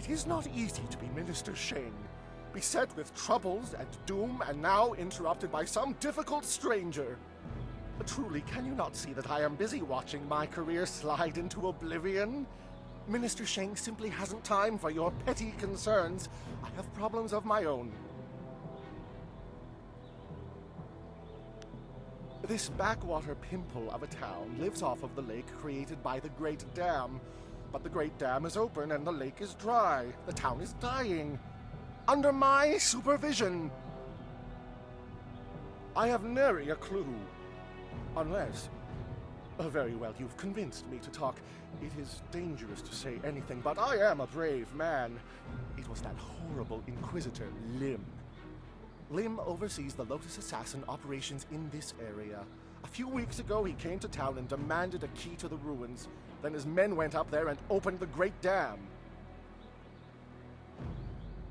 It is not easy to be Minister Sheng, beset with troubles and doom, and now interrupted by some difficult stranger. Truly, can you not see that I am busy watching my career slide into oblivion? Minister Sheng simply hasn't time for your petty concerns. I have problems of my own. This backwater pimple of a town lives off of the lake created by the Great Dam. But the Great Dam is open and the lake is dry. The town is dying. Under my supervision. I have nary a clue. Unless... very well, you've convinced me to talk. It is dangerous to say anything, but I am a brave man. It was that horrible Inquisitor, Lim. Lim oversees the Lotus Assassin operations in this area. A few weeks ago, he came to town and demanded a key to the ruins. Then his men went up there and opened the Great Dam.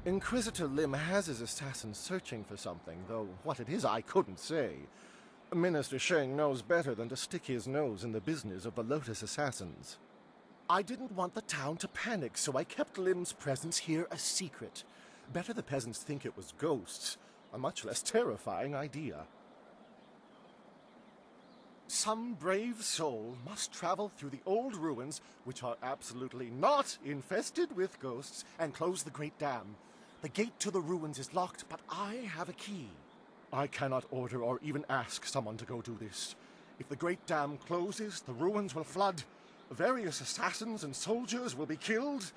Inquisitor Lim has his assassins searching for something, though what it is I couldn't say. Minister Sheng knows better than to stick his nose in the business of the Lotus Assassins. I didn't want the town to panic, so I kept Lim's presence here a secret. Better the peasants think it was ghosts. A much less terrifying idea. Some brave soul must travel through the old ruins, which are absolutely not infested with ghosts, and close the Great Dam. The gate to the ruins is locked, but I have a key. I cannot order or even ask someone to go do this. If the Great Dam closes, the ruins will flood. Various assassins and soldiers will be killed.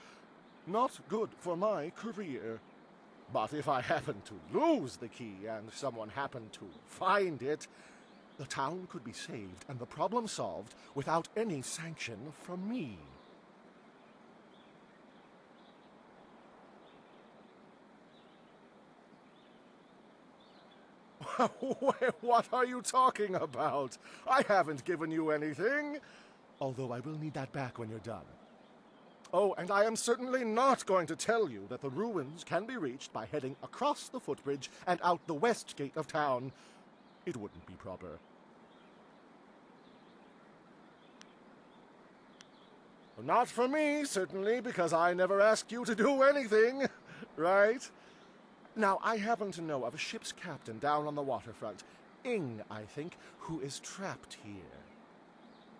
Not good for my career. But if I happen to lose the key and someone happened to find it, the town could be saved and the problem solved without any sanction from me. What are you talking about? I haven't given you anything. Although I will need that back when you're done. Oh, and I am certainly not going to tell you that the ruins can be reached by heading across the footbridge and out the west gate of town. It wouldn't be proper. Not for me, certainly, because I never asked you to do anything, right? Now, I happen to know of a ship's captain down on the waterfront, Ing, I think, who is trapped here.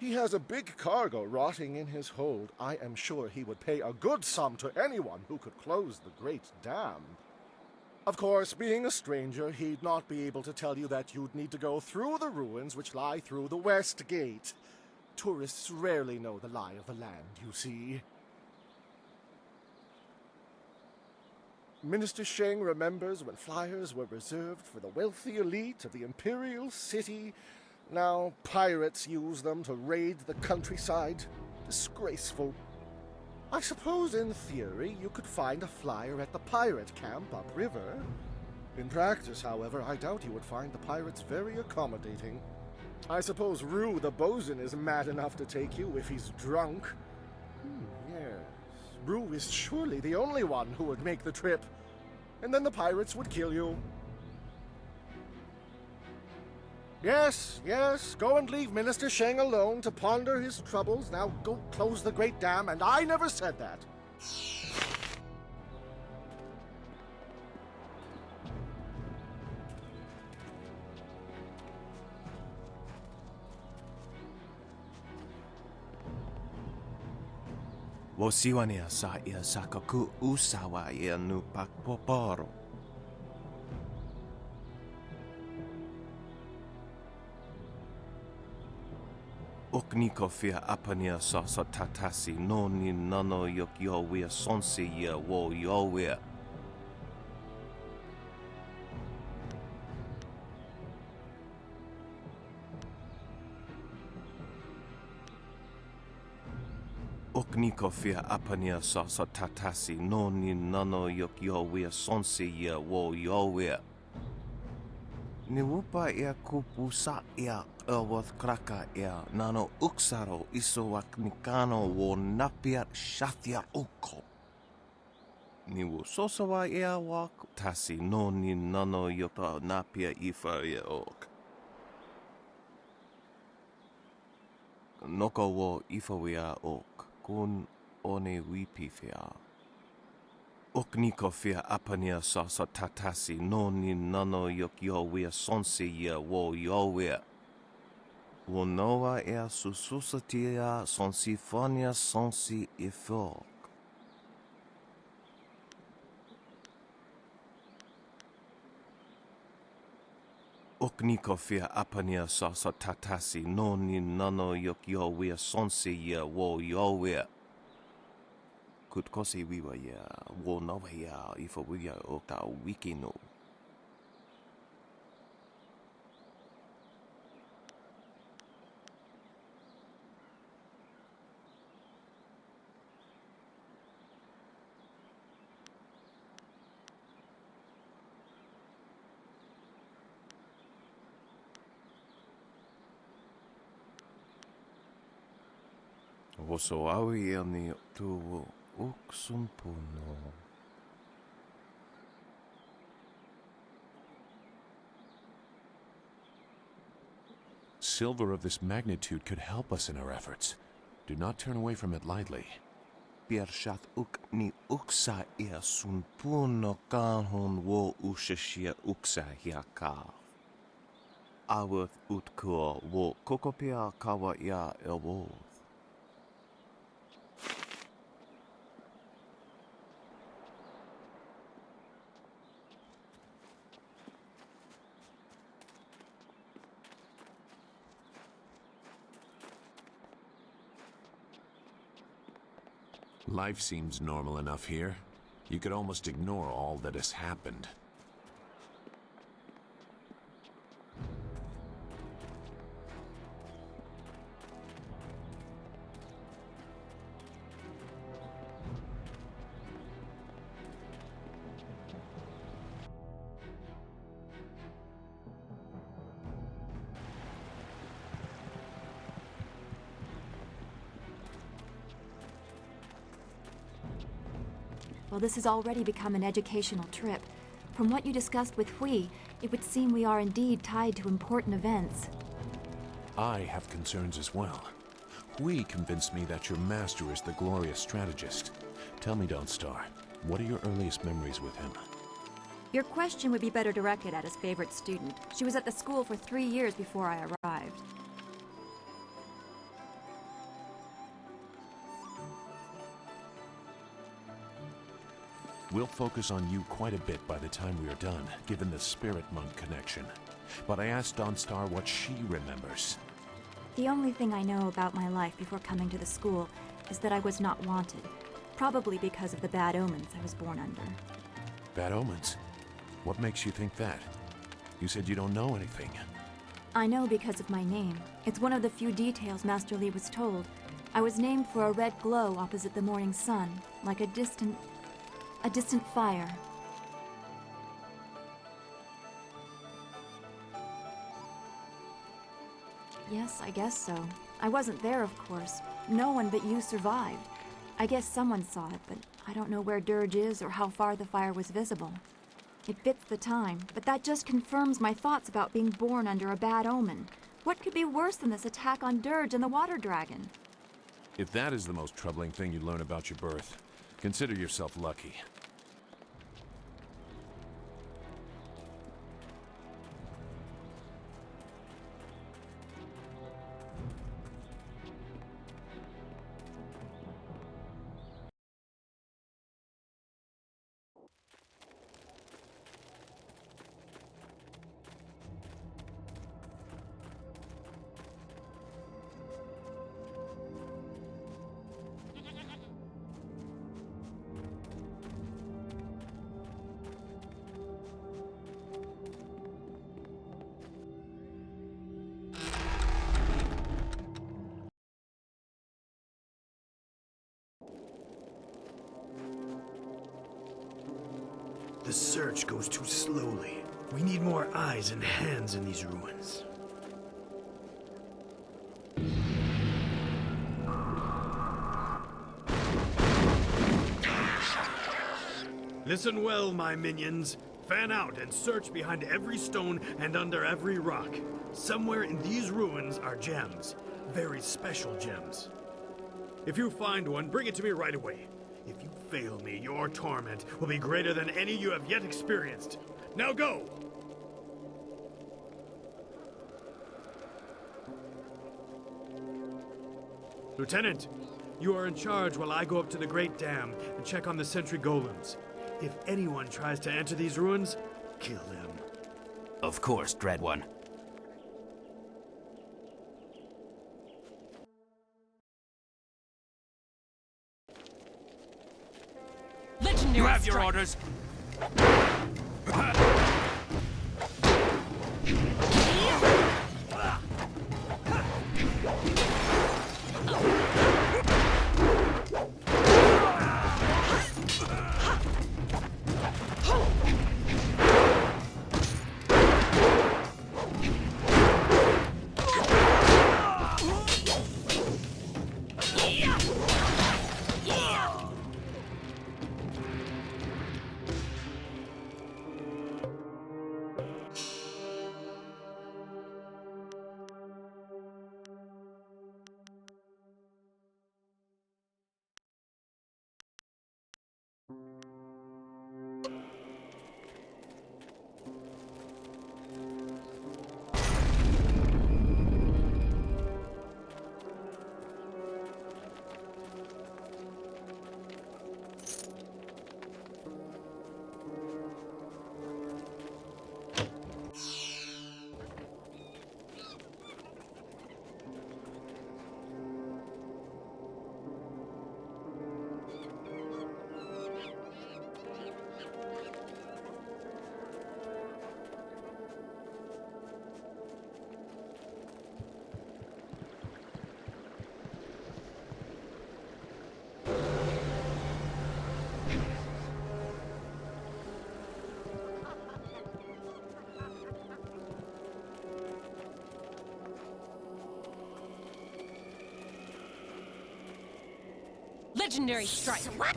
He has a big cargo rotting in his hold. I am sure he would pay a good sum to anyone who could close the Great Dam. Of course, being a stranger, he'd not be able to tell you that you'd need to go through the ruins which lie through the West Gate. Tourists rarely know the lie of the land, you see. Minister Sheng remembers when flyers were reserved for the wealthy elite of the Imperial City. Now pirates use them to raid the countryside. Disgraceful. I suppose in theory you could find a flyer at the pirate camp upriver. In practice, however, I doubt you would find the pirates very accommodating. I suppose Rue the bosun is mad enough to take you if he's drunk. Yes. Rue is surely the only one who would make the trip. And then the pirates would kill you. Yes, go and leave Minister Sheng alone to ponder his troubles. Now go close the Great Dam, and I never said that. Wosiwania sa ia sakaku usawa ia nu pakpoporo. Okniko fia apania sa tatasi no ni nano yok yowia sonsi ia wo yowia. Okniko fia apania sa tatasi no ni nano yok yowia sonsi ia wo yowia. Ni wupa ia kupu sa ia Elworth kraka ia nano uksaro isowak nikano wo napiat shathia uko. Ni wu sosawa ia wak tasi no ni nano yota napia ifa ia ok. Noko wo ifa wia ok kun one wipi fia. Okniko fia apania sasa tatasi noni nano yok yowea sonsi ya wo yowea. Wonoa ea sususatia sonsifonia sonsi ifok. Okniko fia apania sasa tatasi noni nano yok yowea sonsi ya wo yowea. Kutkosi wiwa ya wo nawa ya ifo wiya okta wiki no. Woso awi ani tu uksumpuno. Silver of this magnitude could help us in our efforts. Do not turn away from it lightly. Piershat uk ni uksa ia sunpuno kanhon wo ushashia uksa hiaka. Aweth utko wo kokopia kawa ia elwo. Life seems normal enough here. You could almost ignore all that has happened. Well, this has already become an educational trip. From what you discussed with Hui, it would seem we are indeed tied to important events. I have concerns as well. Hui convinced me that your master is the glorious strategist. Tell me, Dawnstar, what are your earliest memories with him? Your question would be better directed at his favorite student. She was at the school for 3 years before I arrived. We'll focus on you quite a bit by the time we are done, given the Spirit Monk connection. But I asked Dawnstar what she remembers. The only thing I know about my life before coming to the school is that I was not wanted, probably because of the bad omens I was born under. Bad omens? What makes you think that? You said you don't know anything. I know because of my name. It's one of the few details Master Li was told. I was named for a red glow opposite the morning sun, like a distant fire. Yes, I guess so. I wasn't there, of course. No one but you survived. I guess someone saw it, but I don't know where Dirge is or how far the fire was visible. It fits the time, but that just confirms my thoughts about being born under a bad omen. What could be worse than this attack on Dirge and the Water Dragon? If that is the most troubling thing you learn about your birth, consider yourself lucky. The search goes too slowly. We need more eyes and hands in these ruins. Listen well, my minions. Fan out and search behind every stone and under every rock. Somewhere in these ruins are gems. Very special gems. If you find one, bring it to me right away. If you fail me, your torment will be greater than any you have yet experienced. Now go! Lieutenant, you are in charge while I go up to the Great Dam and check on the sentry golems. If anyone tries to enter these ruins, kill them. Of course, Dread One. Legendary You have your strike. orders. Legendary strike. What?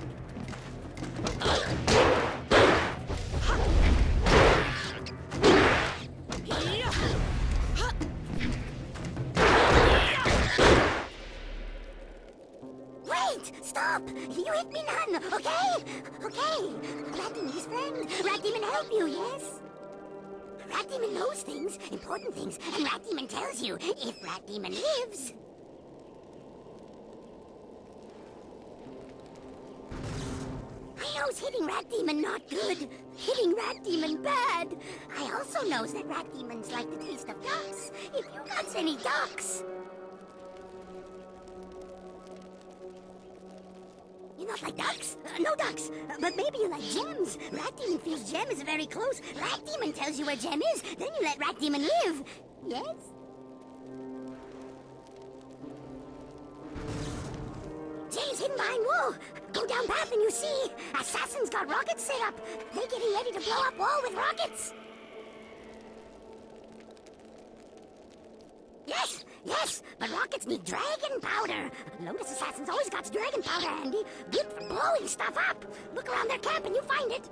Wait! Stop! You hit me none, okay? Okay. Rat Demon's friend. Rat Demon help you, yes? Rat Demon knows things, important things, and Rat Demon tells you if Rat Demon lives. I knows hitting Rat Demon not good. Hitting Rat Demon bad. I also knows that Rat Demons like the taste of ducks. If you got any ducks. You not like ducks? No ducks. But maybe you like gems. Rat Demon feels gem is very close. Rat Demon tells you where gem is. Then you let Rat Demon live. Yes? Gem is hidden behind wall. Go down path and you see. Assassins got rockets set up. They're getting ready to blow up wall with rockets. Yes, yes, but rockets need dragon powder. Lotus Assassins always got dragon powder handy. Good for blowing stuff up. Look around their camp and you find it.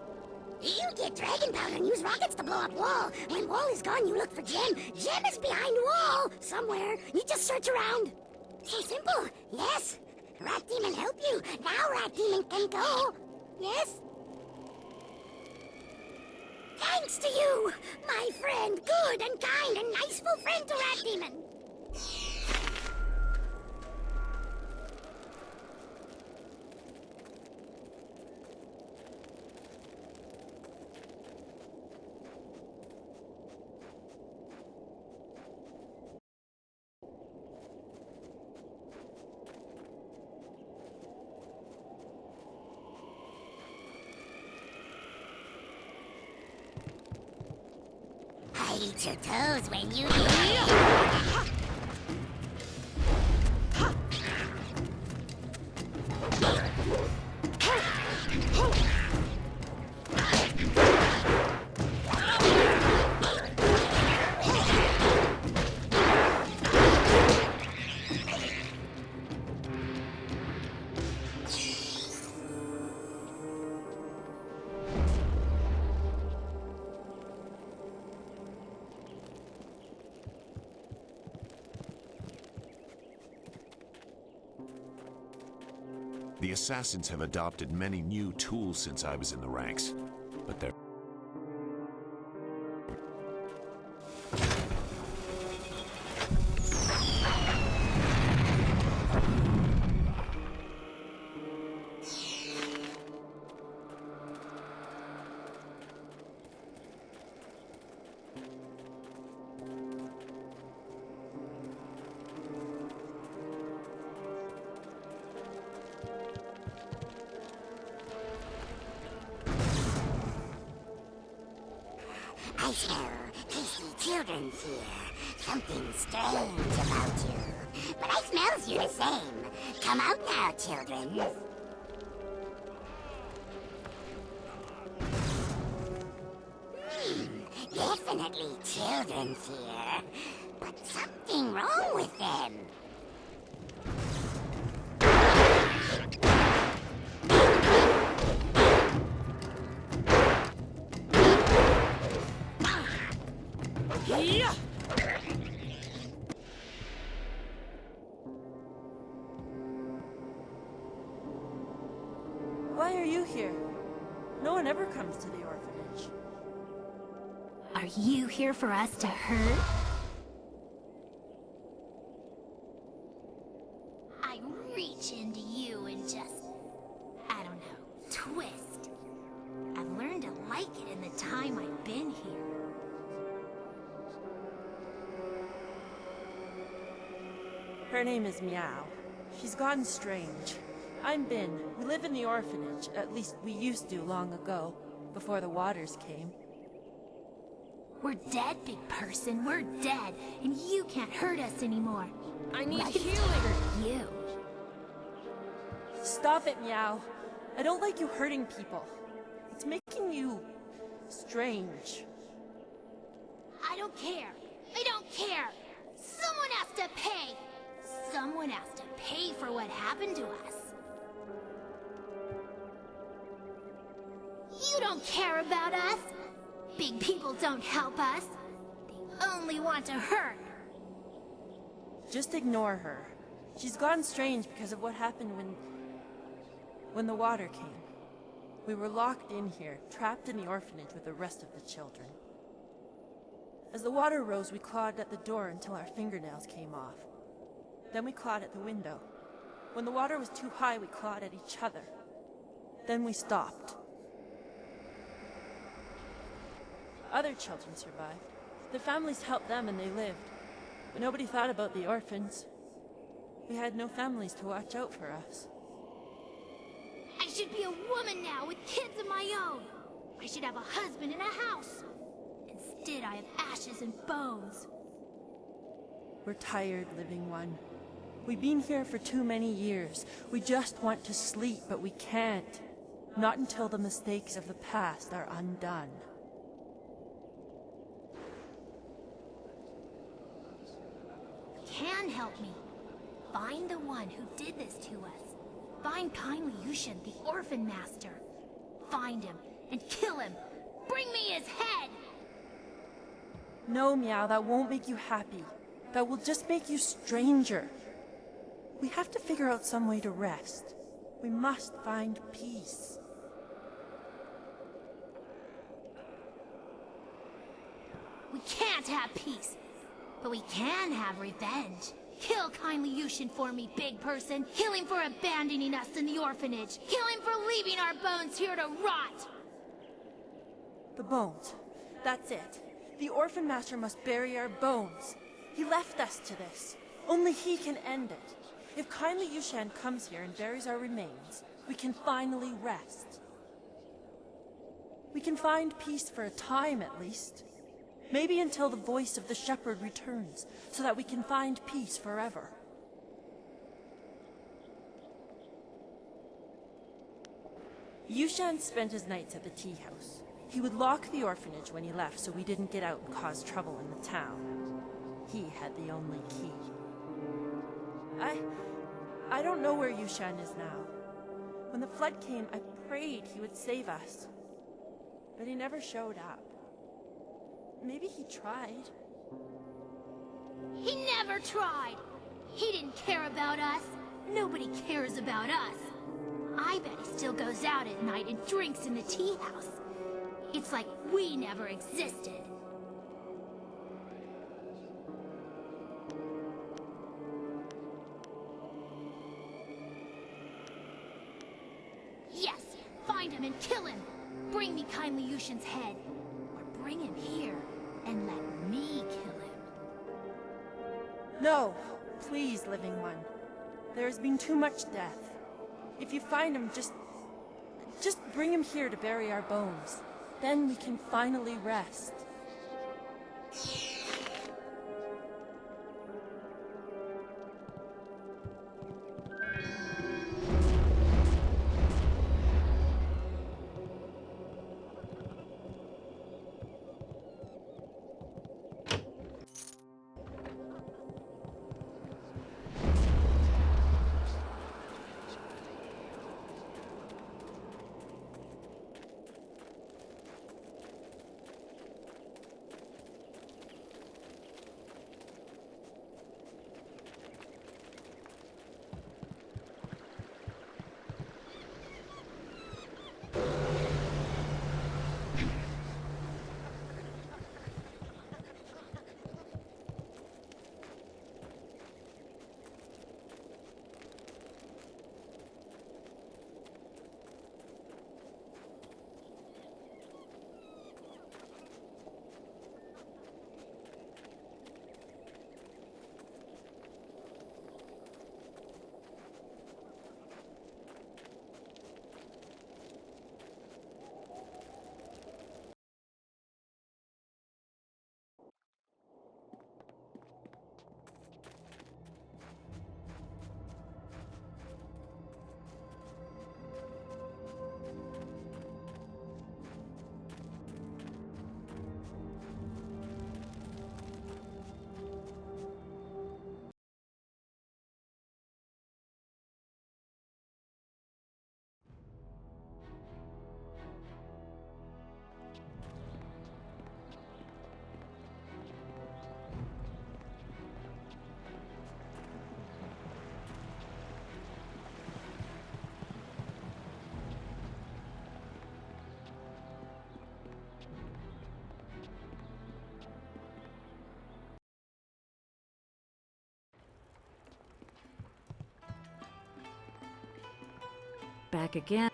You get dragon powder and use rockets to blow up wall. When wall is gone, you look for gem. Gem is behind wall. Somewhere. You just search around. So simple. Yes. Rat Demon help you. Now Rat Demon can go. Yes? Thanks to you, my friend. Good and kind and niceful friend to Rat Demon. I eat your toes when you eat. The assassins have adopted many new tools since I was in the ranks, but they're... I smell tasty children's here. Something strange about you. But I smells you the same. Come out now, children. Definitely children's here. But something wrong with them. Yeah! Why are you here? No one ever comes to the orphanage. Are you here for us to hurt? I reach into you and just, I don't know, twist. I've learned to like it in the time I've been here. Her name is Meow. She's gone strange. I'm Bin. We live in the orphanage. At least we used to long ago, before the waters came. We're dead, big person. We're dead, and you can't hurt us anymore. I need Right? healing! Hurt you. Stop it, Meow. I don't like you hurting people. It's making you... strange. I don't care. I don't care. Someone has to pay. Someone has to pay for what happened to us. You don't care about us. Big people don't help us. They only want to hurt. Just ignore her. She's gone strange because of what happened when the water came. We were locked in here, trapped in the orphanage with the rest of the children. As the water rose, we clawed at the door until our fingernails came off. Then we clawed at the window. When the water was too high, we clawed at each other. Then we stopped. Other children survived. Their families helped them and they lived. But nobody thought about the orphans. We had no families to watch out for us. I should be a woman now with kids of my own. I should have a husband and a house. Instead, I have ashes and bones. We're tired, living one. We've been here for too many years. We just want to sleep, but we can't. Not until the mistakes of the past are undone. Can help me. Find the one who did this to us. Find kindly Yushin, the orphan master. Find him and kill him. Bring me his head! No, Meow, that won't make you happy. That will just make you stranger. We have to figure out some way to rest. We must find peace. We can't have peace, but we can have revenge. Kill kindly Yushin for me, big person. Kill him for abandoning us in the orphanage. Kill him for leaving our bones here to rot. The bones. That's it. The orphan master must bury our bones. He left us to this. Only he can end it. If kindly Yushan comes here and buries our remains, we can finally rest. We can find peace for a time, at least. Maybe until the voice of the shepherd returns, so that we can find peace forever. Yushan spent his nights at the tea house. He would lock the orphanage when he left so we didn't get out and cause trouble in the town. He had the only key. I don't know where Yushan is now. When the flood came, I prayed he would save us. But he never showed up. Maybe he tried. He never tried. He didn't care about us. Nobody cares about us. bet he still goes out at night and drinks in the tea house. It's like we never existed. Yes, find him and kill him. Bring me kindly Yushin's head. Or bring him here and let me kill him. No, please, living one. There has been too much death. If you find him, just bring him here to bury our bones. Then we can finally rest. Back again.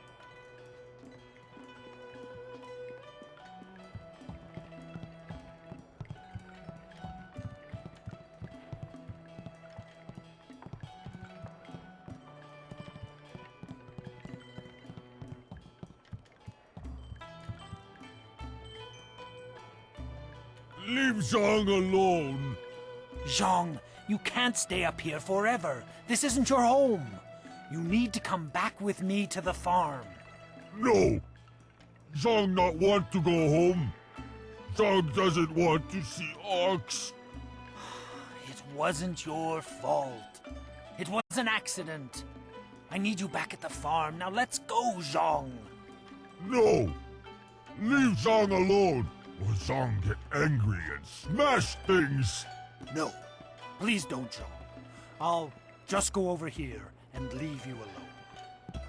Leave Zhang alone. Zhang, you can't stay up here forever. This isn't your home. You need to come back with me to the farm. No. Zhang not want to go home. Zhang doesn't want to see Ox. It wasn't your fault. It was an accident. I need you back at the farm. Now let's go, Zhang. No. Leave Zhang alone, or Zhang get angry and smash things. No. Please don't, Zhang. I'll just go over here and leave you alone.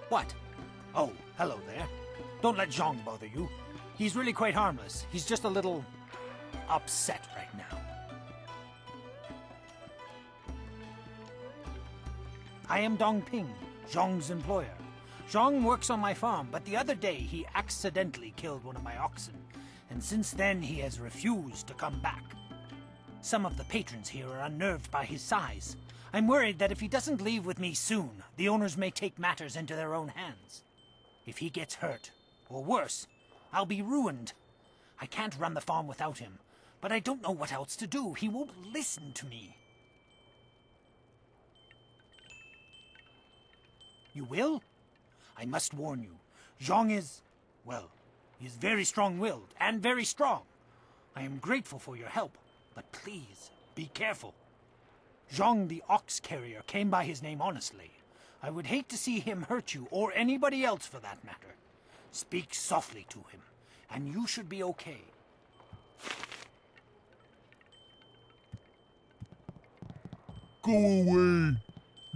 What? Oh, hello there. Don't let Zhang bother you. He's really quite harmless. He's just a little upset right now. I am Dongping, Zhang's employer. Zhang works on my farm, but the other day he accidentally killed one of my oxen, and since then he has refused to come back. Some of the patrons here are unnerved by his size. I'm worried that if he doesn't leave with me soon, the owners may take matters into their own hands. If he gets hurt, or worse, I'll be ruined. I can't run the farm without him, but I don't know what else to do. He won't listen to me. You will? I must warn you, Zhang is, well, he is very strong-willed and very strong. I am grateful for your help, but please, be careful. Zhang the ox carrier came by his name honestly. I would hate to see him hurt you, or anybody else for that matter. Speak softly to him, and you should be okay. Go away.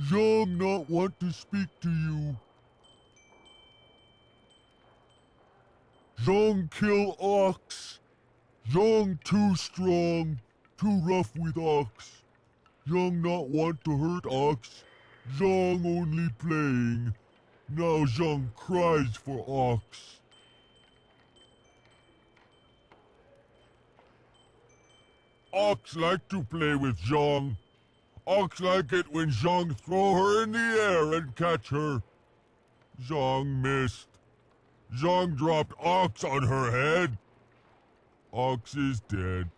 Zhang not want to speak to you. Zhang kill ox. Zhang too strong, too rough with ox. Zhang not want to hurt ox. Zhang only playing. Now Zhang cries for ox. Ox like to play with Zhang. Ox like it when Zhang throw her in the air and catch her. Zhang missed. Zhang dropped Ox on her head. Ox is dead.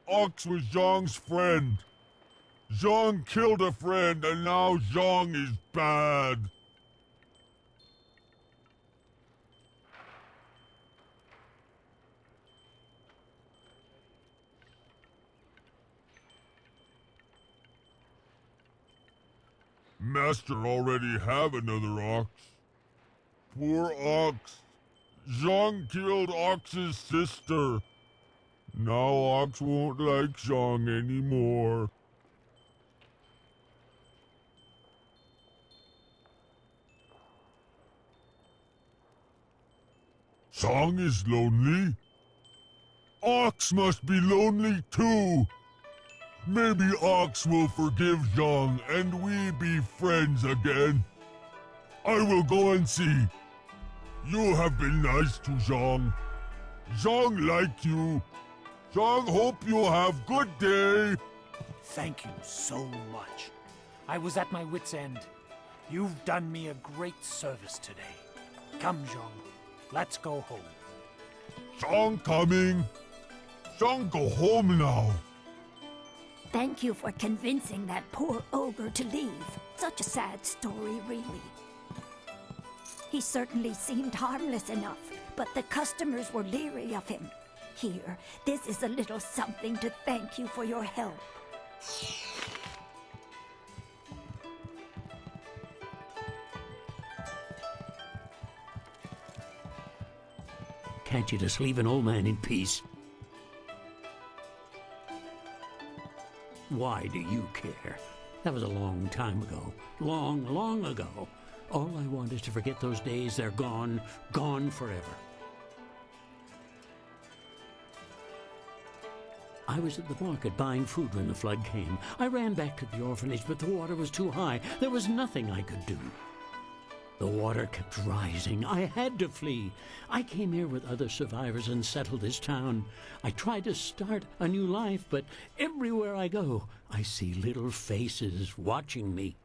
Ox was Zhang's friend. Zhang killed a friend and now Zhang is bad. Master already have another ox. Poor ox. Zhang killed Ox's sister. Now Ox won't like Zhang anymore. Zhang is lonely? Ox must be lonely too. Maybe Ox will forgive Zhang and we be friends again. I will go and see. You have been nice to Zhang. Zhang like you. Zhang hope you have good day. Thank you so much. I was at my wit's end. You've done me a great service today. Come, Zhang. Let's go home. Zhang coming. Zhang go home now. Thank you for convincing that poor ogre to leave. Such a sad story, really. He certainly seemed harmless enough, but the customers were leery of him. Here, this is a little something to thank you for your help. Can't you just leave an old man in peace? Why do you care? That was a long time ago. Long, long ago. All I want is to forget those days. They're gone. Gone forever. I was at the market buying food when the flood came. I ran back to the orphanage, but the water was too high. There was nothing I could do. The water kept rising. I had to flee. I came here with other survivors and settled this town. I tried to start a new life, but everywhere I go, I see little faces watching me.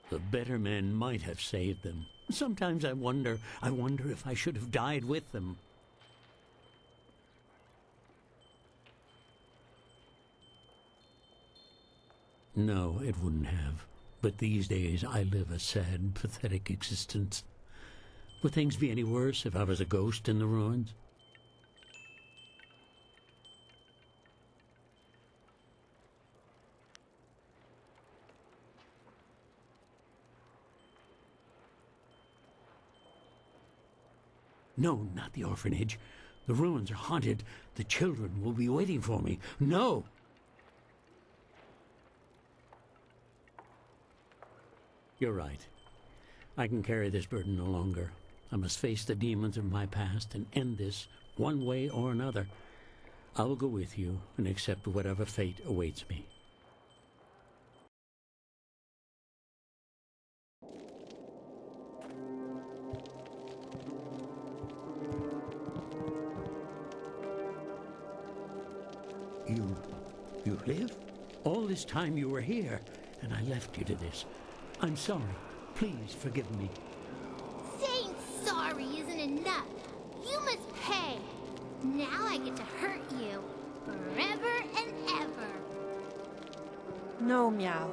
The better men might have saved them. Sometimes I wonder if I should have died with them. No, it wouldn't have. But these days I live a sad, pathetic existence. Would things be any worse if I was a ghost in the ruins? No, not the orphanage. The ruins are haunted. The children will be waiting for me. No! You're right. I can carry this burden no longer. I must face the demons of my past and end this one way or another. I will go with you and accept whatever fate awaits me. You live? All this time you were here, and I left you to this. I'm sorry. Please forgive me. Saying sorry isn't enough. You must pay. Now I get to hurt you forever and ever. No, Meow.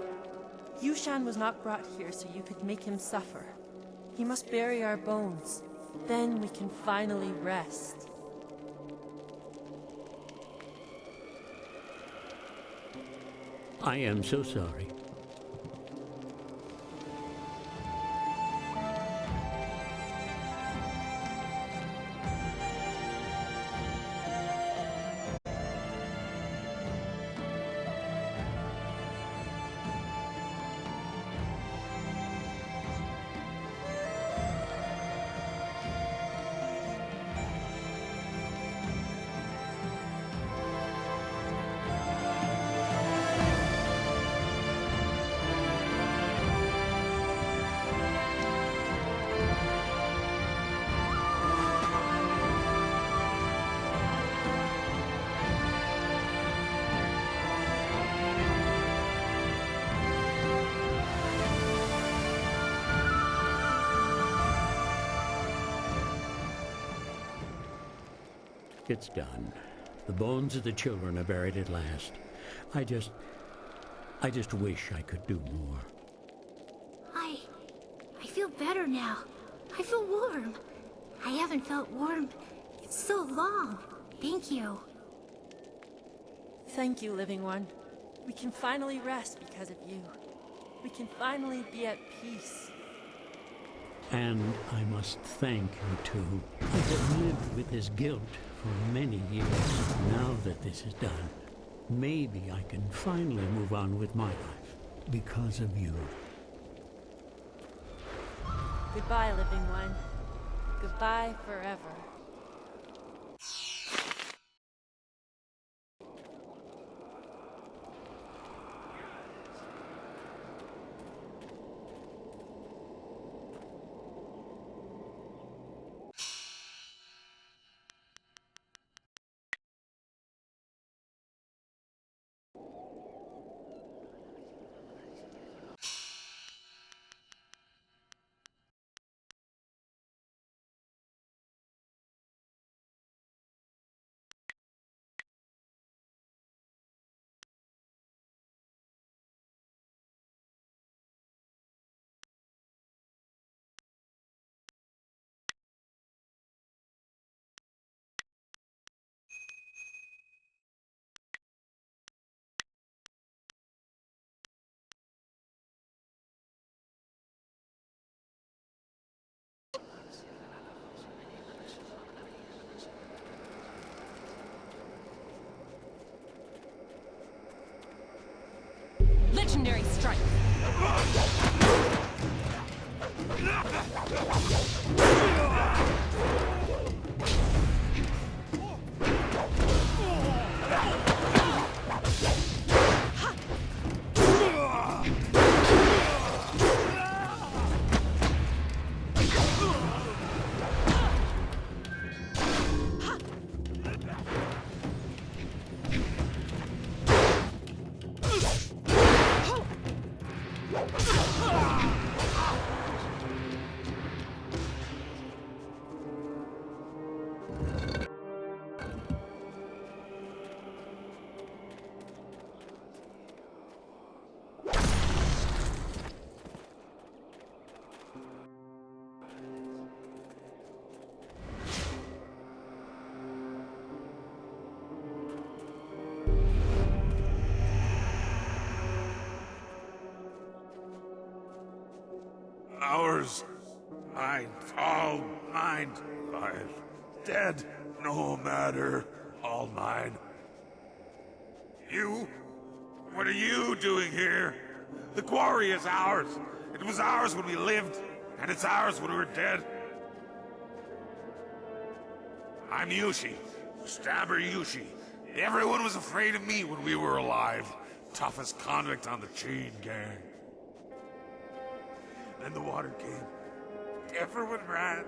Yushan was not brought here so you could make him suffer. He must bury our bones. Then we can finally rest. I am so sorry. it's done. The bones of the children are buried at last. I just wish I could do more. I feel better now. I feel warm. I haven't felt warm in so long. Thank you. Thank you, Living One. We can finally rest because of you. We can finally be at peace. And I must thank you, too. I have lived with this guilt for many years. Now that this is done, maybe I can finally move on with my life because of you. Goodbye, Living One. Goodbye forever. Legendary strike. Ours. Mine. All mine. Alive. Dead. No matter. All mine. You? What are you doing here? The quarry is ours. It was ours when we lived, and it's ours when we're dead. I'm Yushi. Stabber Yushi. Everyone was afraid of me when we were alive. Toughest convict on the chain gang. Then the water came. Everyone ran.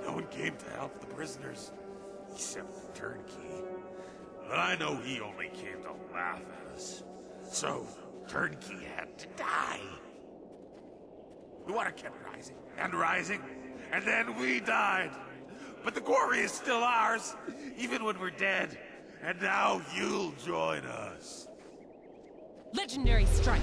No one came to help the prisoners, except the turnkey. But I know he only came to laugh at us. So, turnkey had to die. The water kept rising, and then we died. But the quarry is still ours, even when we're dead. And now you'll join us. Legendary strike.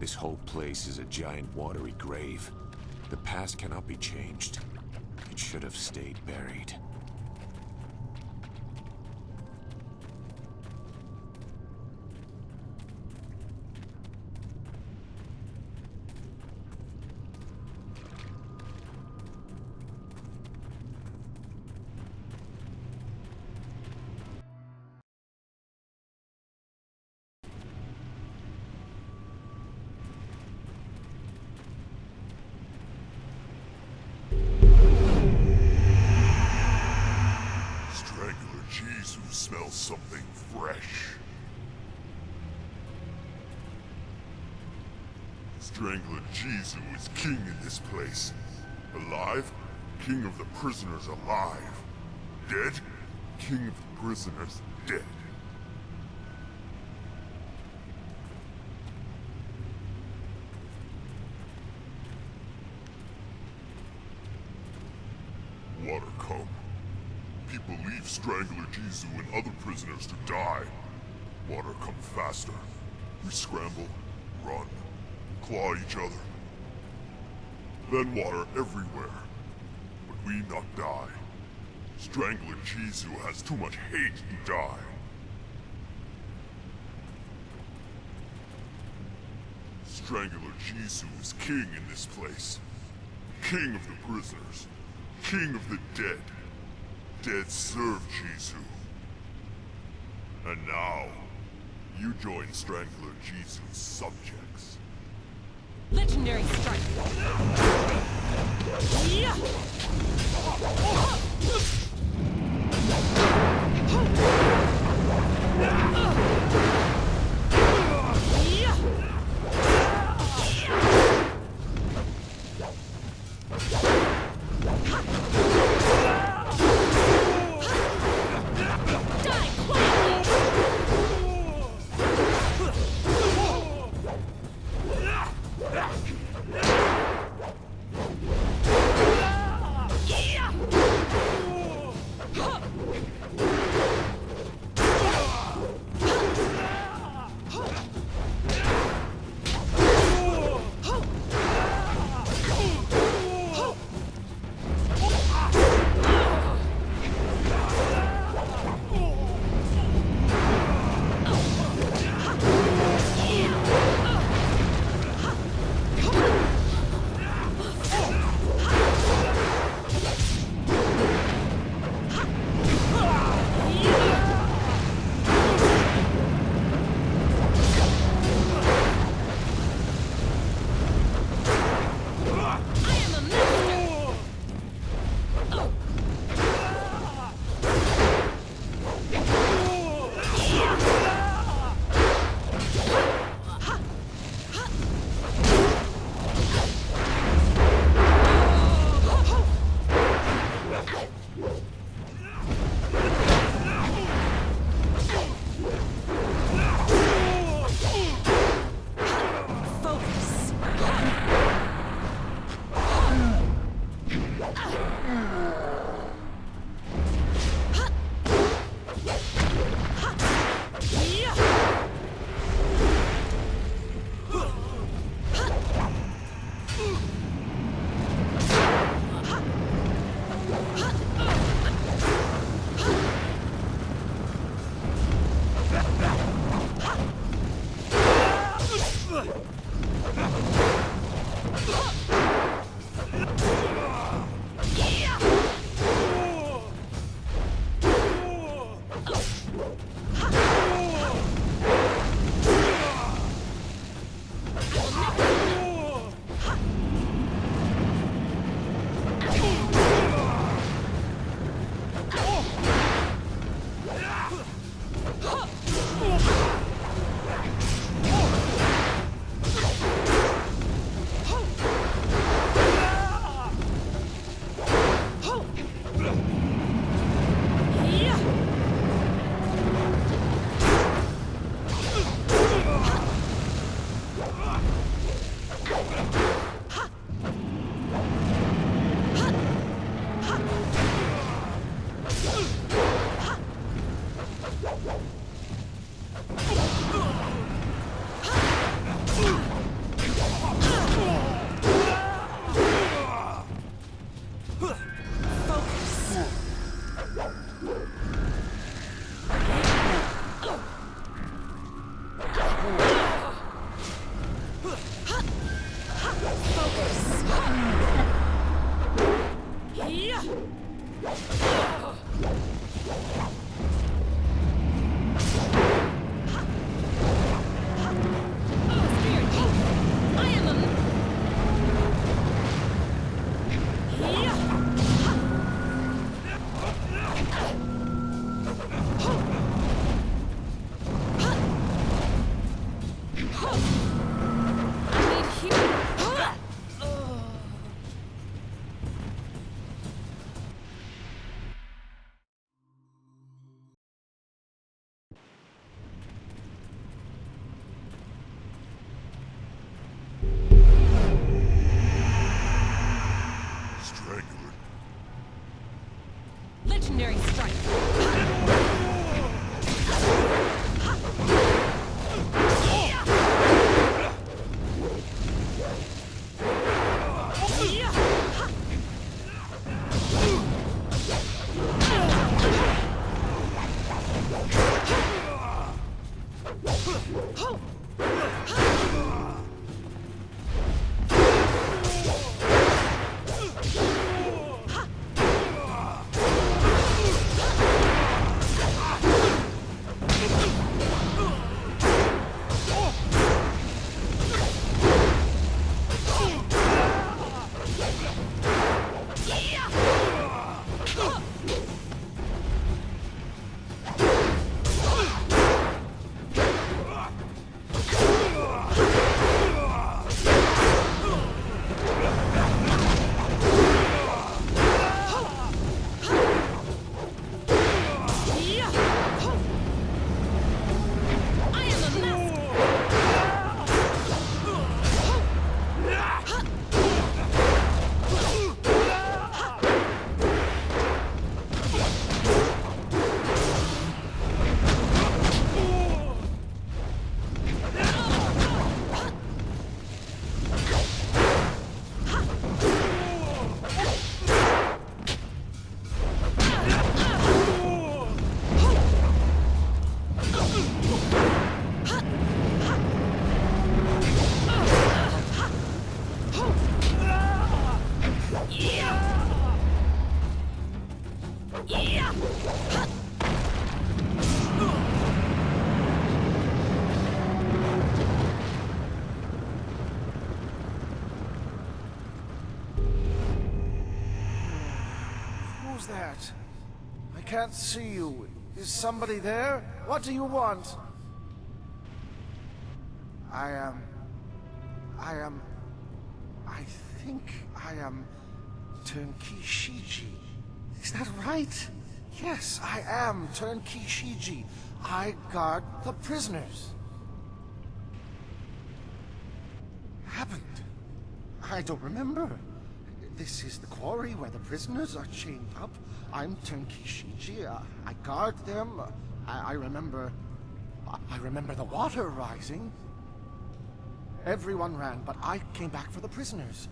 This whole place is a giant watery grave. The past cannot be changed. It should have stayed buried. Smells something fresh. Strangler Jizu is king in this place. Alive? King of the prisoners alive. Dead? King of the prisoners dead. Water come. People leave Strangler Jizu and other prisoners to die. Water come faster. We scramble, run, claw each other. Then water everywhere. But we not die. Strangler Jizu has too much hate to die. Strangler Jizu is king in this place. King of the prisoners. King of the dead. Dead serve Jizu. And now, you join Strangler Jizu's subjects. Legendary strike. Yeah. Legendary strike. Who's that? I can't see you. Is somebody there? What do you want? I think I am Turnkey Shiji. Is that right? Yes, I am Turnkey Shiji. I guard the prisoners. Happened? I don't remember. This is the quarry where the prisoners are chained up. I'm Tenkishiji. I guard them. I remember the water rising. Everyone ran, but I came back for the prisoners.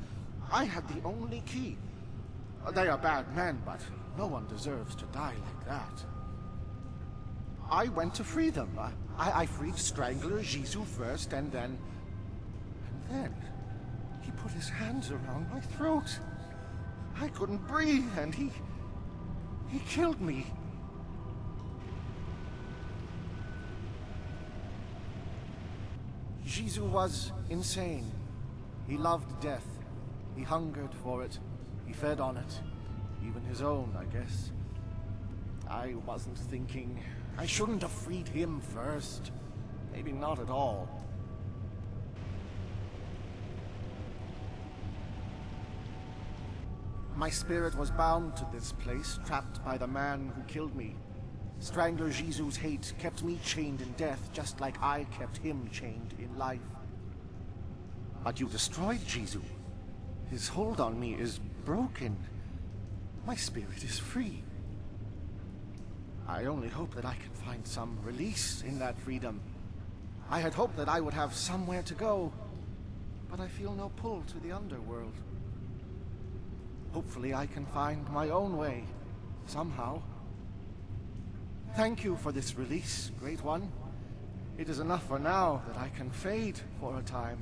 I had the only key. They are bad men, but no one deserves to die like that. I went to free them. I freed Strangler Jizu first, and then he put his hands around my throat. I couldn't breathe, and he killed me. Jizu was insane. He loved death. He hungered for it. He fed on it. Even his own, I guess. I wasn't thinking. I shouldn't have freed him first. Maybe not at all. My spirit was bound to this place, trapped by the man who killed me. Strangler Jizu's hate kept me chained in death, just like I kept him chained in life. But you destroyed Jizu. His hold on me is broken. My spirit is free. I only hope that I can find some release in that freedom. I had hoped that I would have somewhere to go, but I feel no pull to the underworld. Hopefully I can find my own way, somehow. Thank you for this release, Great One. It is enough for now that I can fade for a time.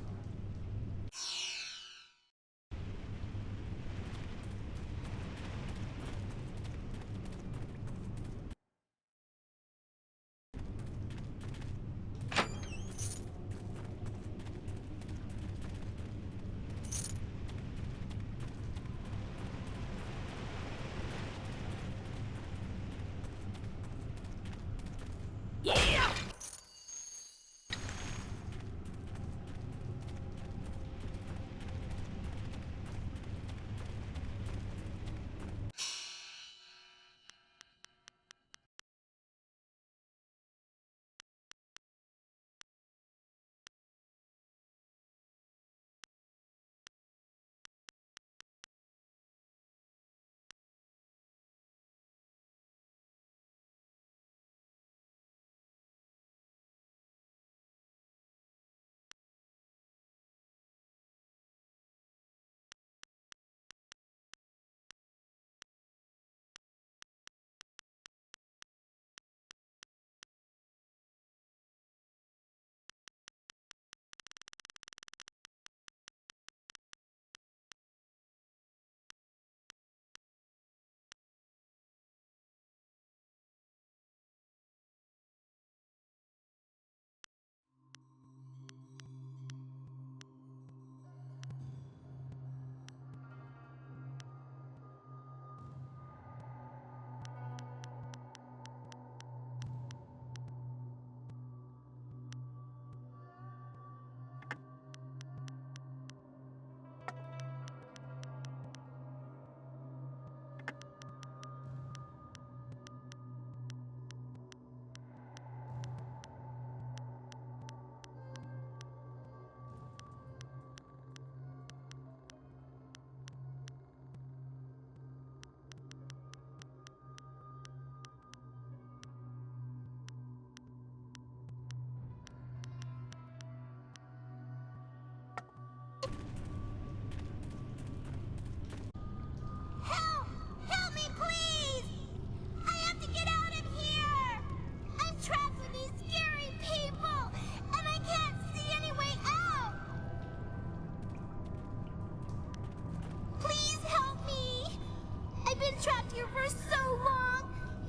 Trapped here for so long.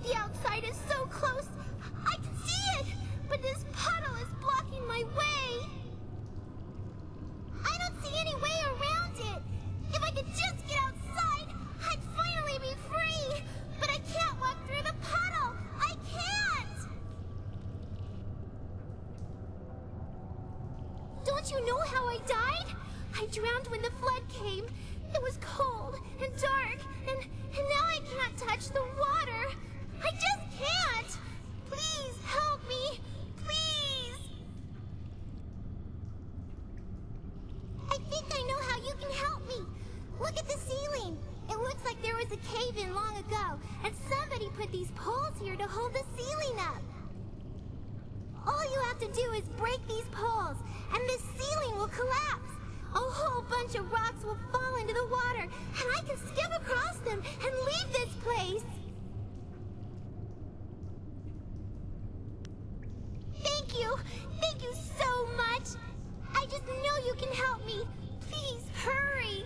The outside is so close. I can see it, but this puddle is blocking my way. I don't see any way around it. If I could just get outside, I'd finally be free. But I can't walk through the puddle. I can't. Don't you know how I died? I drowned when the flood came. It was cold and dark, and now I can't touch the water. I just can't. Please help me. Please. I think I know how you can help me. Look at the ceiling. It looks collapse. A whole bunch of rocks will fall into the water, and I can skim across them and leave this place. Thank you. Thank you so much. I just know you can help me. Please, hurry.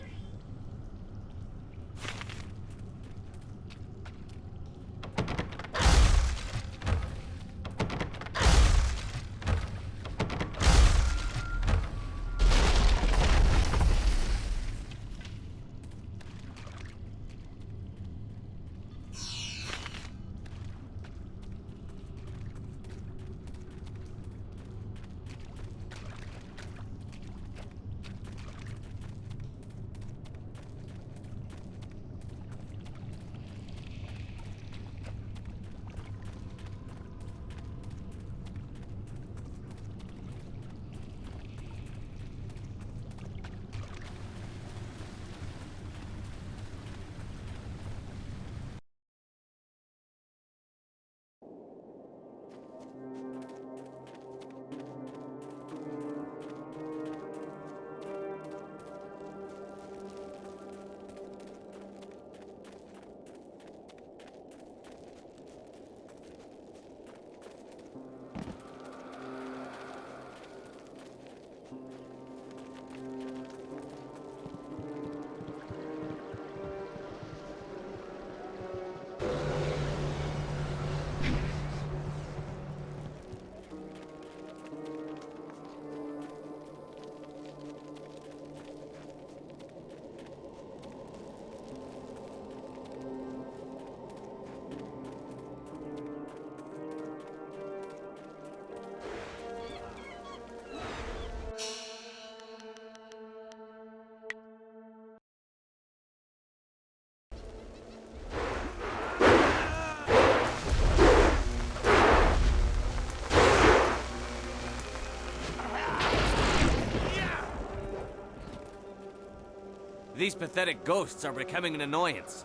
These pathetic ghosts are becoming an annoyance.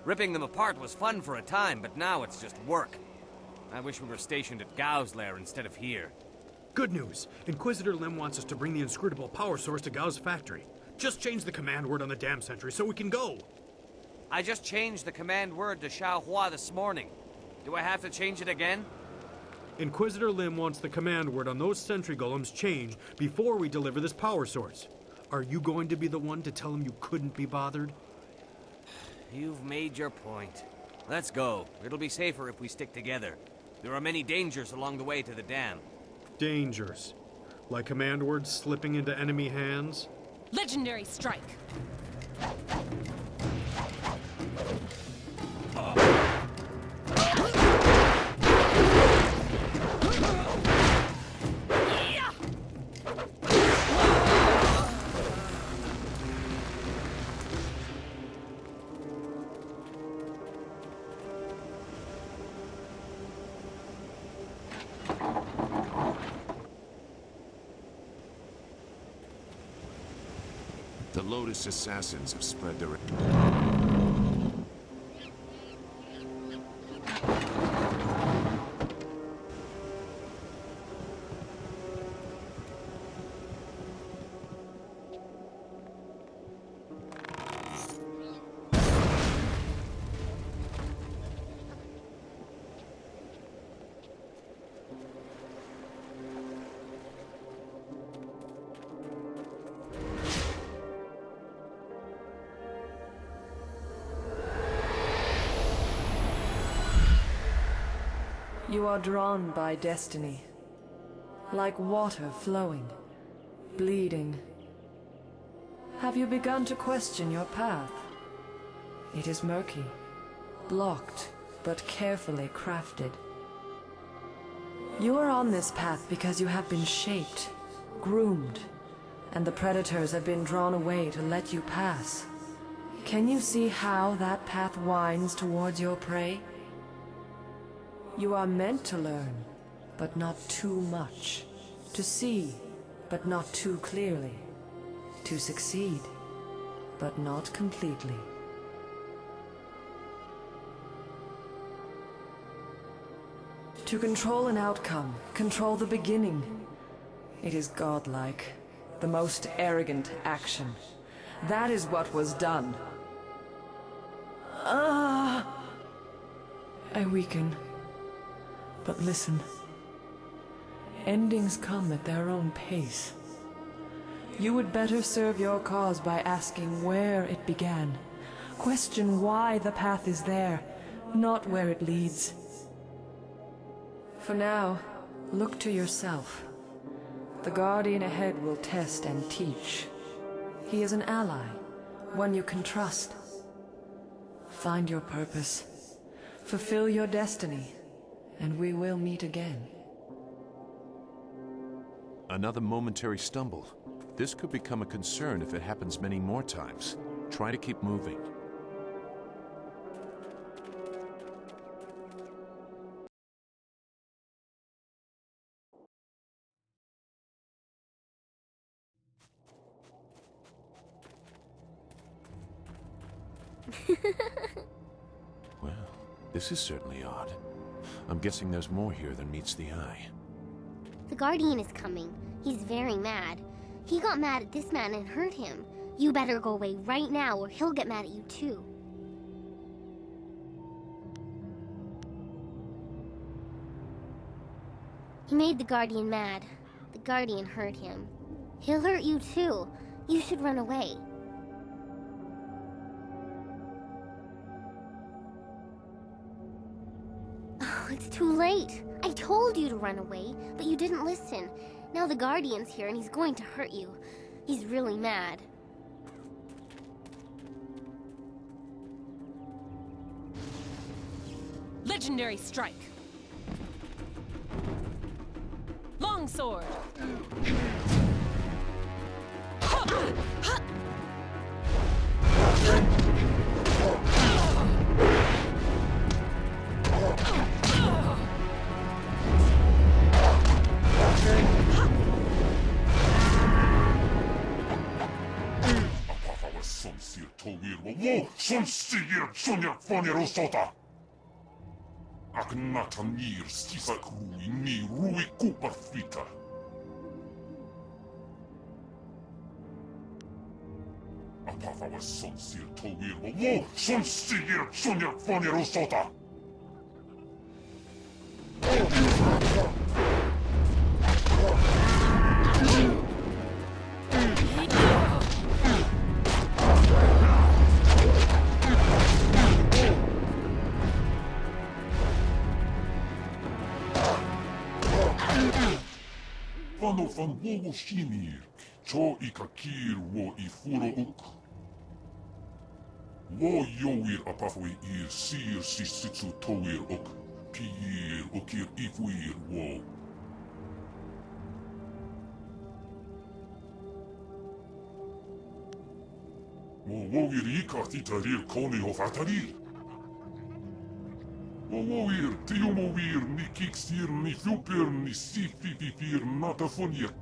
Ripping them apart was fun for a time, but now it's just work. I wish we were stationed at Gao's lair instead of here. Good news. Inquisitor Lim wants us to bring the inscrutable power source to Gao's factory. Just change the command word on the dam sentry so we can go. I just changed the command word to Xiaohua this morning. Do I have to change it again? Inquisitor Lim wants the command word on those sentry golems changed before we deliver this power source. Are you going to be the one to tell him you couldn't be bothered? You've made your point. Let's go. It'll be safer if we stick together. There are many dangers along the way to the dam. Dangers? Like command words slipping into enemy hands? Legendary strike. The Lotus assassins have spread their... You are drawn by destiny, like water flowing, bleeding. Have you begun to question your path? It is murky, blocked, but carefully crafted. You are on this path because you have been shaped, groomed, and the predators have been drawn away to let you pass. Can you see how that path winds towards your prey? You are meant to learn, but not too much. To see, but not too clearly. To succeed, but not completely. To control an outcome, control the beginning. It is godlike, The most arrogant action. That is what was done. I weaken. But listen. Endings come at their own pace. You would better serve your cause by asking where it began. Question why the path is there, not where it leads. For now, look to yourself. The Guardian ahead will test and teach. He is an ally, one you can trust. Find your purpose, fulfill your destiny, and we will meet again. Another momentary stumble. This could become a concern if it happens many more times. Try to keep moving. Well, this is certainly odd. I'm guessing there's more here than meets the eye. The Guardian is coming. He's very mad. He got mad at this man and hurt him. You better go away right now or he'll get mad at you too. He made the Guardian mad. The Guardian hurt him. He'll hurt you too. You should run away. Oh, it's too late. I told you to run away, but you didn't listen. Now the Guardian's here and he's going to hurt you. He's really mad. Legendary strike. Longsword. Aknatanir sisak rui ni rui kuparfita. Apafa son sir towir wo son sigir sonyak fanirosota. Vano van wowo shinir, cho ikakir wo ifuro uk. Wo yoir apafwe ir sir sisitsu towir ok, piir okir ifuir wo. Wo woir ikatitarir koni of atarir. Woir, tiumovir, ni kiksir, ni flupir, ni sifififir, natafoniek.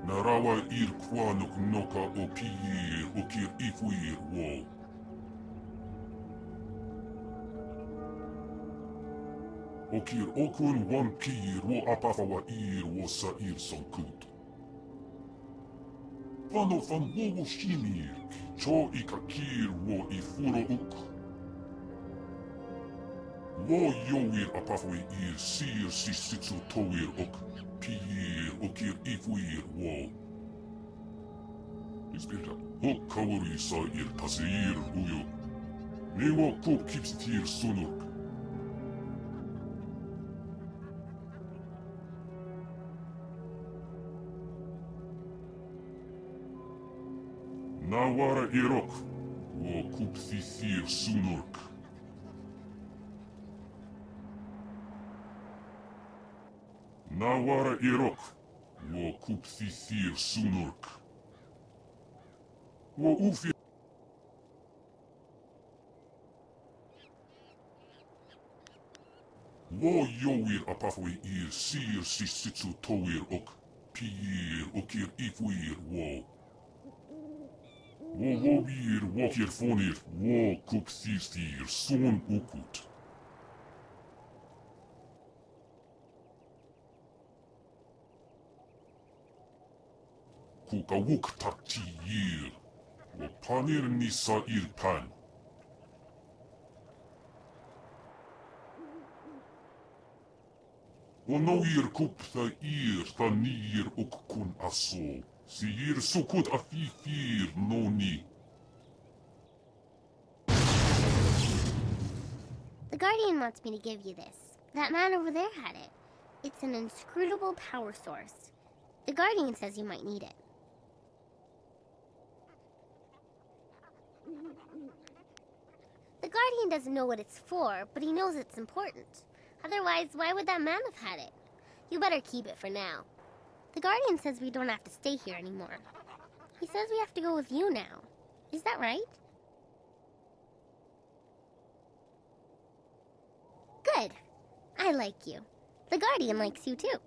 Narawa ir kwanuk noka o piir, okir ifuir wo. Okir okun wan piir wo apafawa ir wo sa ir sonkut. Vano van wowo shinir, cho ikakir wo ifuro uk. Wo yoir apafwe ir sir sisitsu towir ok, piir okir ifuir wo. Ispirta, hok kawari sa ir taseir uyo. Newa kop kipstir sunuk. Nawara irok, wo kupsisir sunurk. Nawara irok, wo kupsisir sunurk. Wo ufi. Wo yoir apafwe ir sir sisitsu towir ok, piir okir ifuir wo. Wo wobir wokir fonir, wo kupsisir son ukut. Kukawuk takti yir. Wapanir nisa irpan. Onoir kuptha ir thanir ukkun aso. Siir sukut afifir noni. The Guardian wants me to give you this. That man over there had it. It's an inscrutable power source. The Guardian says you might need it. The Guardian doesn't know what it's for, but he knows it's important. Otherwise, why would that man have had it? You better keep it for now. The Guardian says we don't have to stay here anymore. He says we have to go with you now. Is that right? Good. I like you. The Guardian likes you too.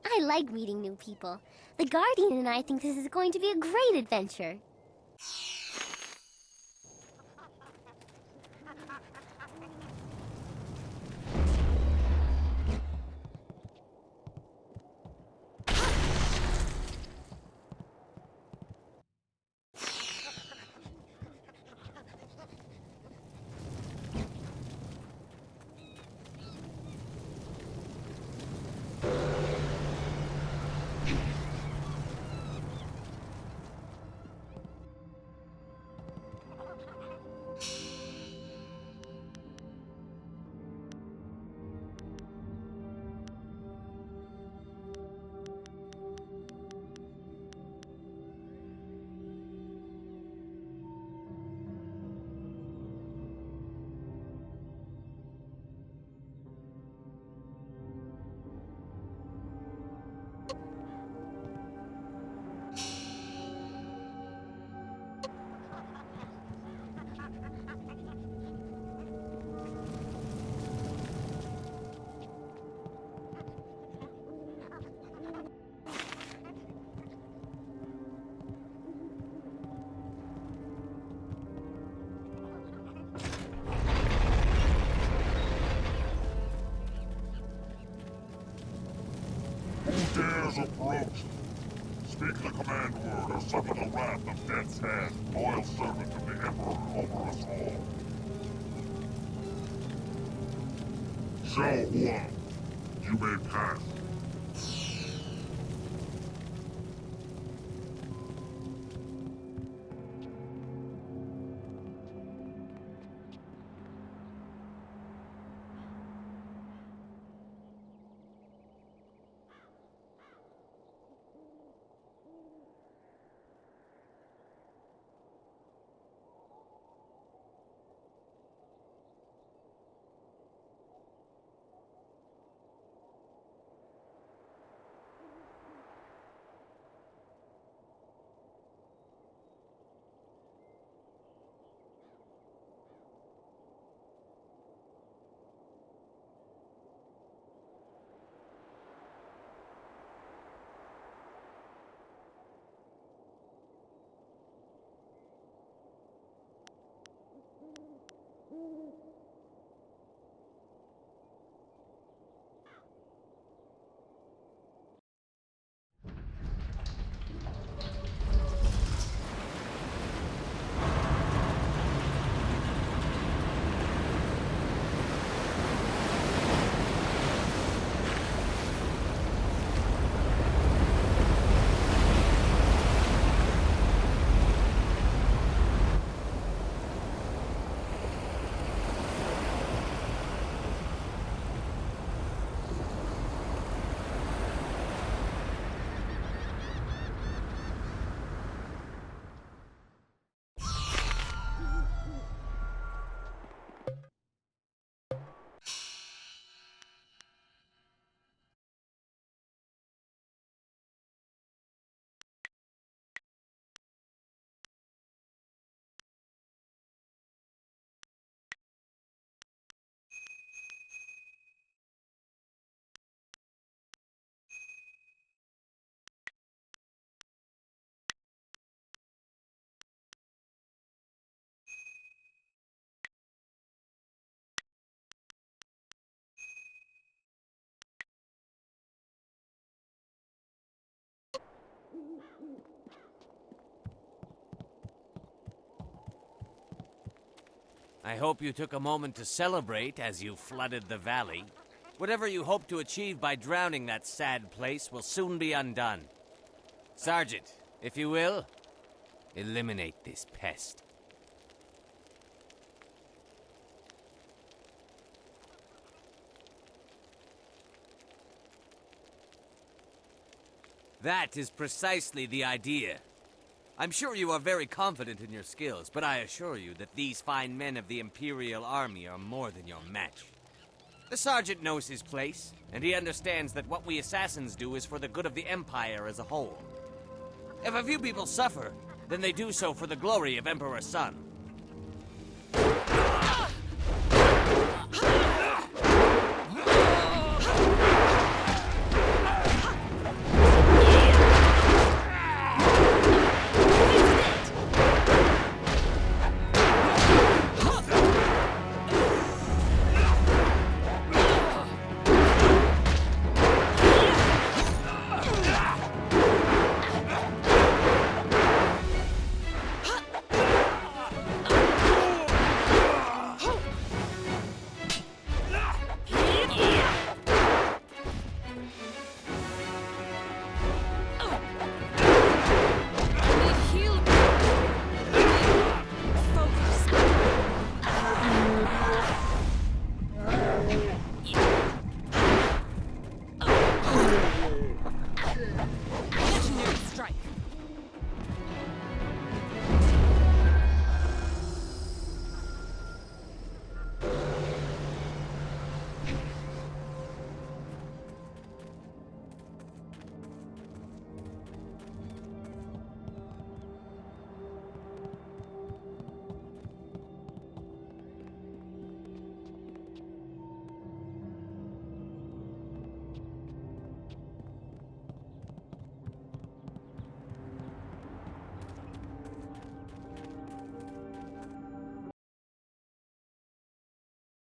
I like meeting new people. The Guardian and I think this is going to be a great adventure. Who dares approach? Speak the command word or suffer the wrath of Death's Hand, loyal servant of the Emperor over us all. Zhao Huang, you may pass. I hope you took a moment to celebrate as you flooded the valley. Whatever you hope to achieve by drowning that sad place will soon be undone. Sergeant, if you will, eliminate this pest. That is precisely the idea. I'm sure you are very confident in your skills, but I assure you that these fine men of the Imperial Army are more than your match. The Sergeant knows his place, and he understands that what we assassins do is for the good of the Empire as a whole. If a few people suffer, then they do so for the glory of Emperor Sun.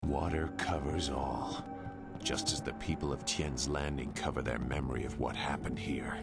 Water covers all, just as the people of Tien's Landing cover their memory of what happened here.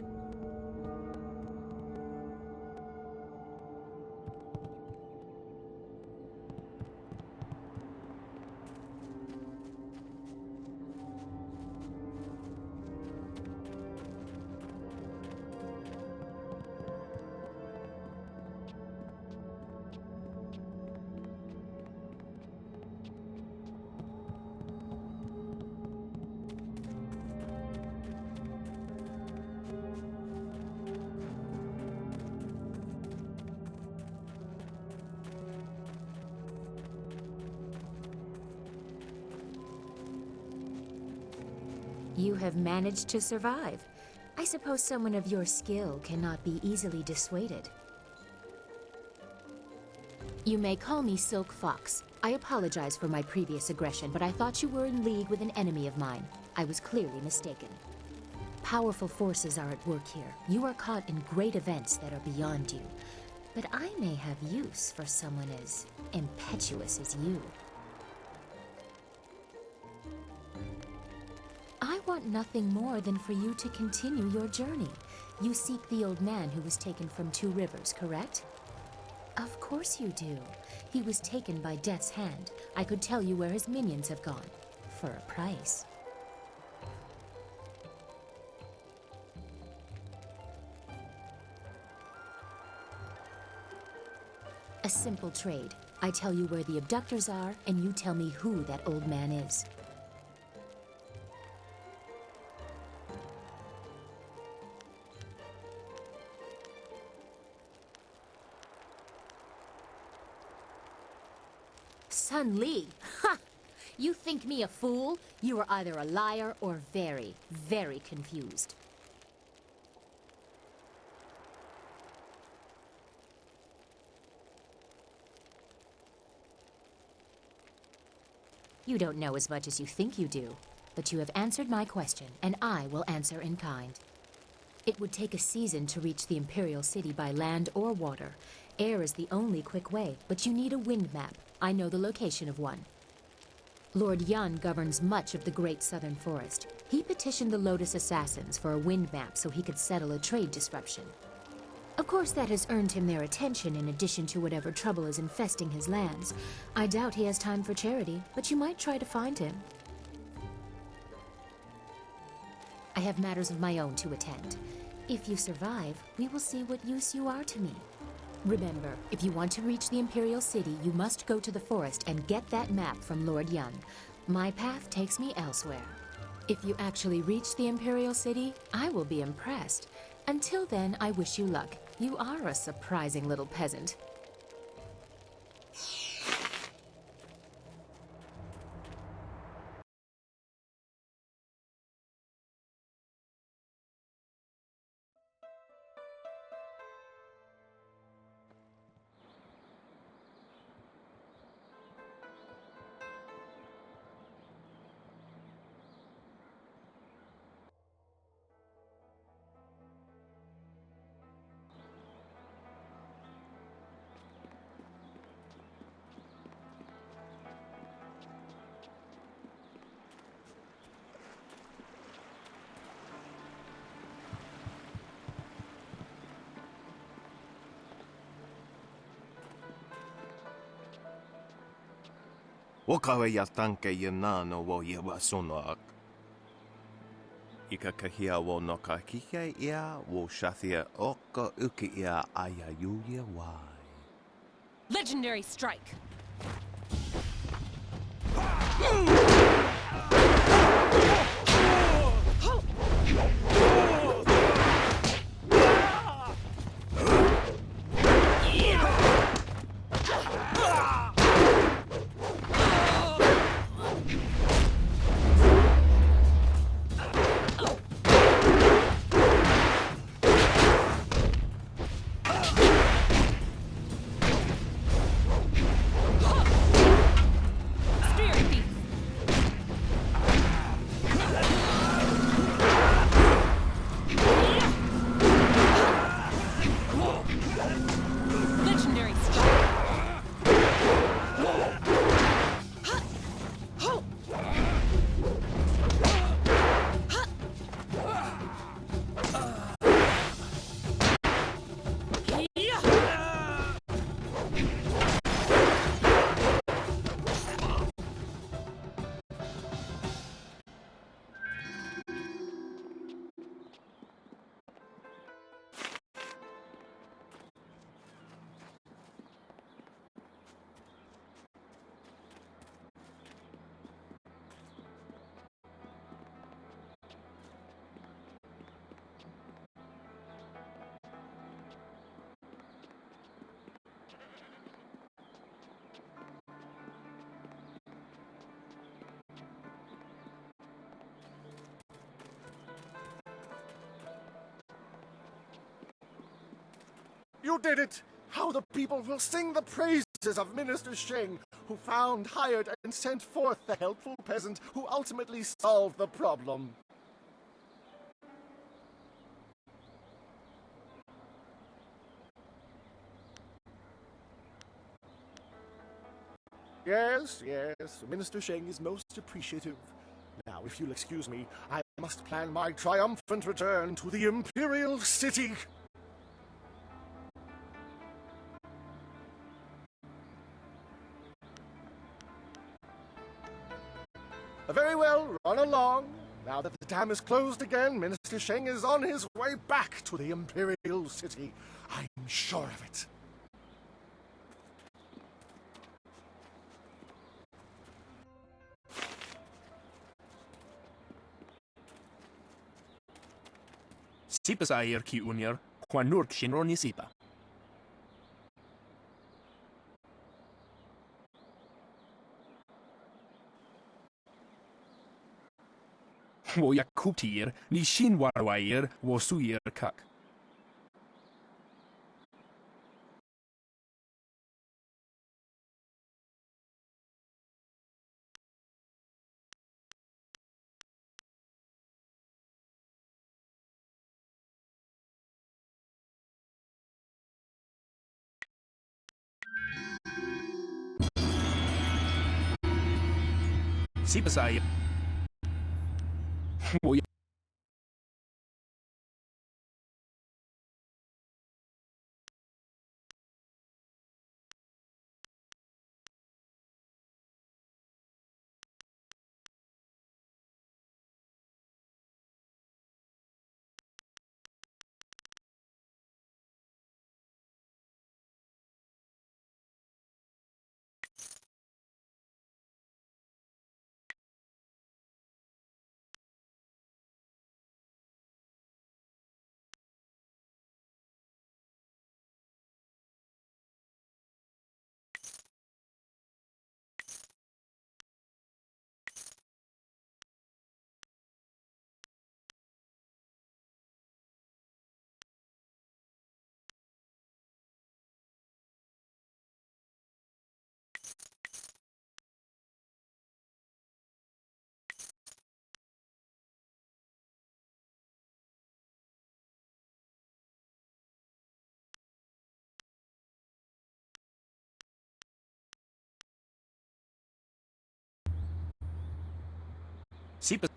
You have managed to survive. I suppose someone of your skill cannot be easily dissuaded. You may call me Silk Fox. I apologize for my previous aggression, but I thought you were in league with an enemy of mine. I was clearly mistaken. Powerful forces are at work here. You are caught in great events that are beyond you. But I may have use for someone as impetuous as you. I want nothing more than for you to continue your journey. You seek the old man who was taken from Two Rivers, correct? Of course you do. He was taken by Death's hand. I could tell you where his minions have gone. For a price. A simple trade. I tell you where the abductors are, and you tell me who that old man is. Sun Li? Ha! You think me a fool? You are either a liar or very, very confused. You don't know as much as you think you do, but you have answered my question, and I will answer in kind. It would take a season to reach the Imperial City by land or water. Air is the only quick way, but you need a wind map. I know the location of one. Lord Yun governs much of the Great Southern Forest. He petitioned the Lotus Assassins for a wind map so he could settle a trade disruption. Of course, that has earned him their attention in addition to whatever trouble is infesting his lands. I doubt he has time for charity, but you might try to find him. I have matters of my own to attend. If you survive, we will see what use you are to me. Remember, if you want to reach the Imperial City, you must go to the forest and get that map from Lord Yun. My path takes me elsewhere. If you actually reach the Imperial City, I will be impressed. Until then, I wish you luck. You are a surprising little peasant. Wakawe ya tanke ya nano wo ya wasonoak. Ika kahia wo no ka kike ia wo shathia oka uki ia ayayuya wai. Legendary strike. You did it! How the people will sing the praises of Minister Sheng, who found, hired, and sent forth the helpful peasant who ultimately solved the problem. Yes, Minister Sheng is most appreciative. Now, if you'll excuse me, I must plan my triumphant return to the Imperial City. Very well, run along. Now that the dam is closed again, Minister Sheng is on his way back to the Imperial City. I'm sure of it. Sipa sa ayer ki unyer, kwanur kshinro ni sipa. Wo yakuptir, ni shinwarwayer, wo suyer kak. Sipa sa ayer. Wo Sipa.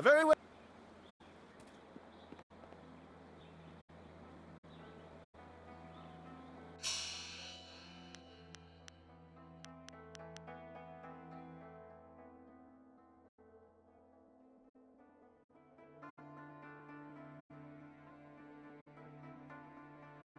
Very well.